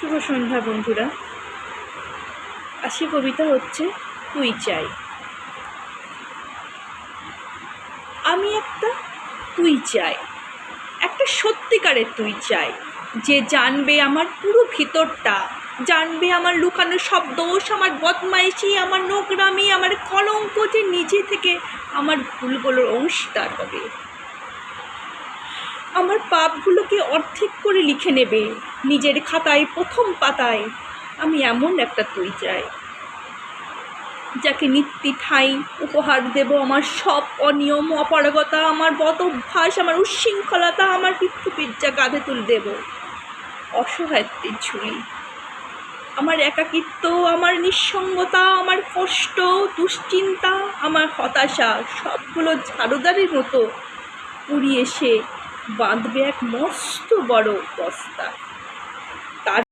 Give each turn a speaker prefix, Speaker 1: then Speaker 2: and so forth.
Speaker 1: শুভ সন্ধ্যা বন্ধুরা। আজকে কবিতা হচ্ছে তুই চাই। আমি একটা তুই চাই, একটা সত্যিকারের তুই চাই, যে জানবে আমার পুরো ভিতরটা, জানবে আমার লুকানো সব দোষ, আমার বদমাইশি, আমার নোংরামি, আমার কলঙ্ক, যে নিজে থেকে আমার ভুলগুলোর অংশীদার হবে, আমার পাপগুলোকে অর্ধেক করে লিখে নেবে নিজের খাতায় প্রথম পাতায়। আমি এমন একটা তুই চাই, যাকে নিত্যি ঠাঁই উপহার দেব আমার সব অনিয়ম, অপারগতা, আমার বদ অভ্যাস, আমার উচ্ছৃঙ্খলতা, আমার পিঠা কাঁধে তুলে দেব অসহায়ত্বের ঝুলি, আমার একাকিত্ব, আমার নিঃসঙ্গতা, আমার কষ্ট, দুশ্চিন্তা, আমার হতাশা, সবগুলো ঝাড়ুদারির মতো উড়িয়ে এসে বাঁধবে এক মস্ত বড় বস্তা।